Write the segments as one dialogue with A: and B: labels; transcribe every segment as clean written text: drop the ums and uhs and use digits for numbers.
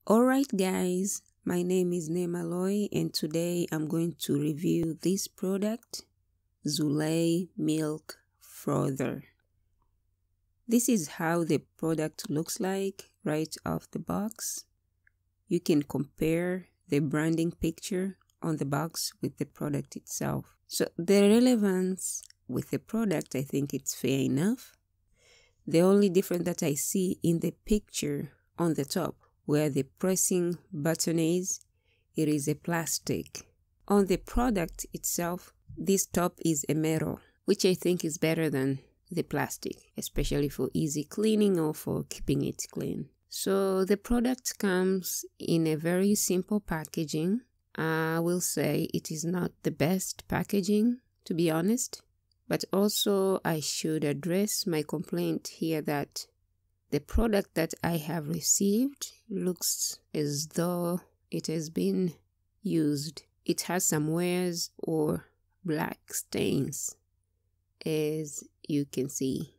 A: Alright guys, my name is Neema and today I'm going to review this product, Zulay Milk Frother. This is how the product looks like right off the box. You can compare the branding picture on the box with the product itself. So the relevance with the product, I think it's fair enough. The only difference that I see in the picture on the top where the pressing button is, it is a plastic. On the product itself, this top is a metal, which I think is better than the plastic, especially for easy cleaning or for keeping it clean. So the product comes in a very simple packaging. I will say it is not the best packaging, to be honest, but also I should address my complaint here that the product that I have received looks as though it has been used. It has some wears or black stains, as you can see.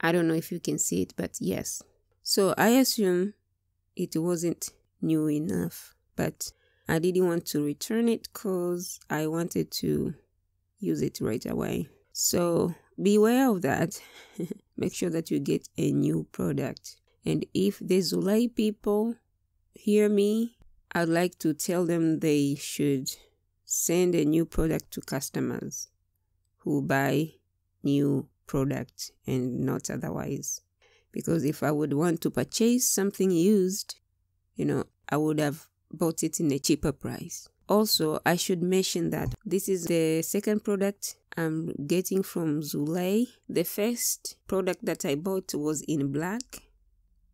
A: I don't know if you can see it, but yes. So I assume it wasn't new enough, but I didn't want to return it because I wanted to use it right away. So beware of that. Make sure that you get a new product. And if the Zulay people hear me, I'd like to tell them they should send a new product to customers who buy new products and not otherwise. Because if I would want to purchase something used, I would have bought it in a cheaper price. Also, I should mention that this is the second product I'm getting from Zulay. The first product that I bought was in black,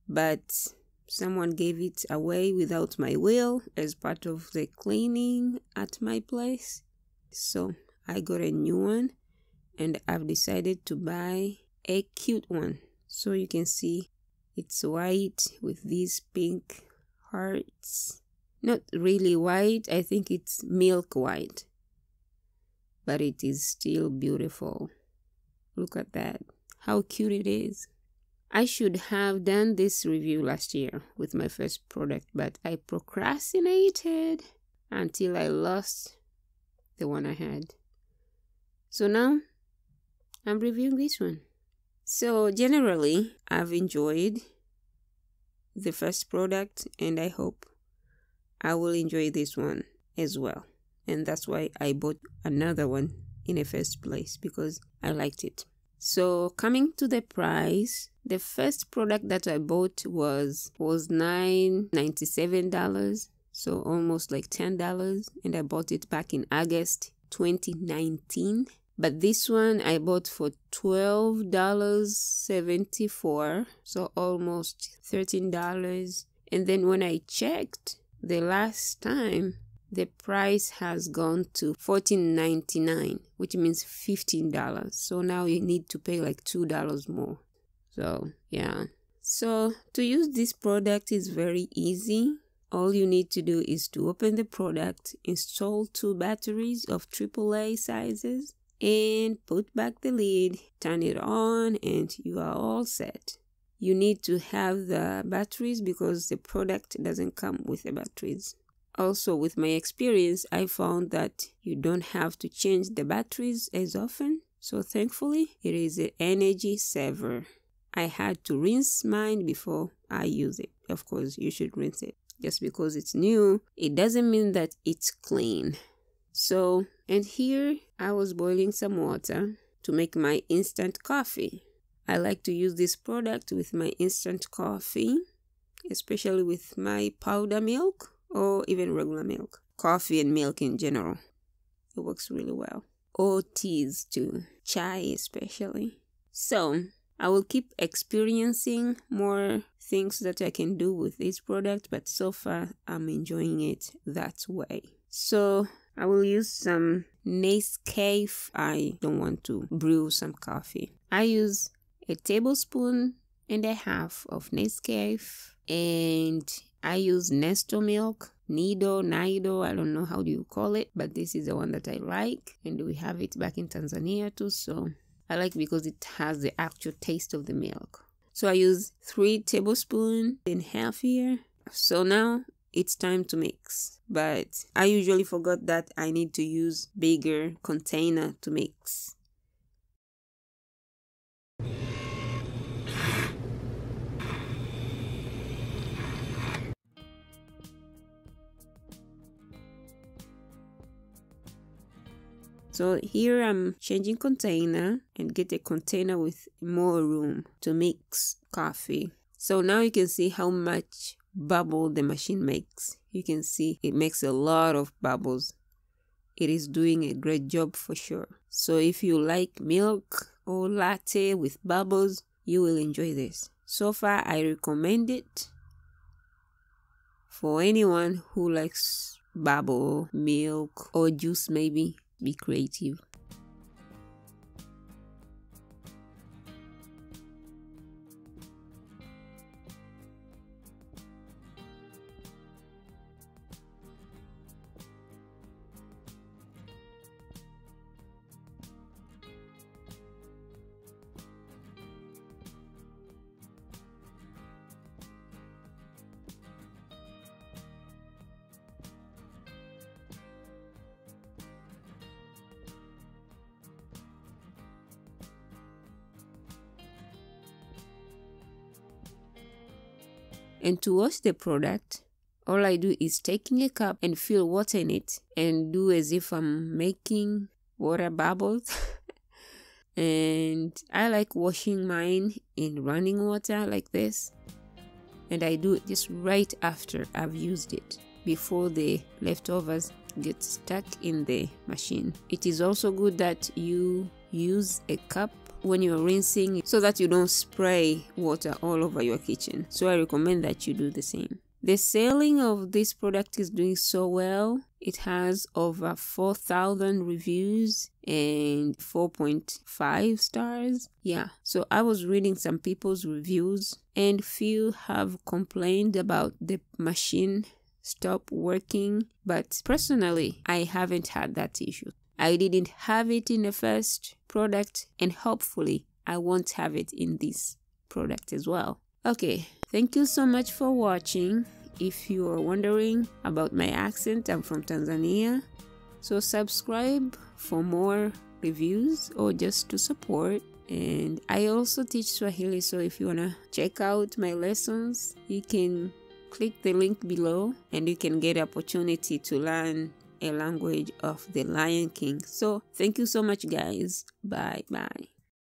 A: but someone gave it away without my will as part of the cleaning at my place. So I got a new one and I've decided to buy a cute one. So you can see it's white with these pink hearts. Not really white, I think it's milk white. But it is still beautiful. Look at that. How cute it is. I should have done this review last year with my first product, but I procrastinated until I lost the one I had. So now I'm reviewing this one. So generally, I've enjoyed the first product and I hope I will enjoy this one as well. And that's why I bought another one in the first place, because I liked it. So coming to the price, the first product that I bought was $9.97, so almost like $10, and I bought it back in August 2019. But this one I bought for $12.74, so almost $13. And then when I checked the last time, the price has gone to $14.99, which means $15. So now you need to pay like $2 more. So yeah. So to use this product is very easy. All you need to do is to open the product, install 2 batteries of AAA sizes, and put back the lid, turn it on, and you are all set. You need to have the batteries because the product doesn't come with the batteries. Also, with my experience, I found that you don't have to change the batteries as often. So thankfully, it is an energy saver. I had to rinse mine before I use it. Of course, you should rinse it. Just because it's new, it doesn't mean that it's clean. So, and here I was boiling some water to make my instant coffee. I like to use this product with my instant coffee, especially with my powder milk or even regular milk. Coffee and milk in general. It works really well. Or teas too. Chai especially. So I will keep experiencing more things that I can do with this product, but so far I'm enjoying it that way. So I will use some Nescafe. I don't want to brew some coffee. I use a tablespoon and a half of Nescafe, and I use Nesto milk, Nido, I don't know how do you call it, but this is the one that I like, and we have it back in Tanzania too, so I like it because it has the actual taste of the milk. So I use 3 tablespoons and half here. So now it's time to mix, but I usually forgot that I need to use bigger container to mix. So here I'm changing container and get a container with more room to mix coffee. So now you can see how much bubble the machine makes. You can see it makes a lot of bubbles. It is doing a great job for sure. So if you like milk or latte with bubbles, you will enjoy this. So far, I recommend it for anyone who likes bubble, milk, or juice maybe. Be creative. And to wash the product, all I do is taking a cup and fill water in it and do as if I'm making water bubbles. And I like washing mine in running water like this. And I do it just right after I've used it, before the leftovers get stuck in the machine. It is also good that you use a cup when you're rinsing so that you don't spray water all over your kitchen. So I recommend that you do the same. The selling of this product is doing so well. It has over 4,000 reviews and 4.5 stars. Yeah, so I was reading some people's reviews and few have complained about the machine stop working, but personally I haven't had that issue. I didn't have it in the first product, and hopefully I won't have it in this product as well. Okay, thank you so much for watching. If you are wondering about my accent, I'm from Tanzania. So subscribe for more reviews or just to support. And I also teach Swahili, so if you wanna check out my lessons, you can click the link below and you can get opportunity to learn a language of the Lion King. So thank you so much, guys. Bye.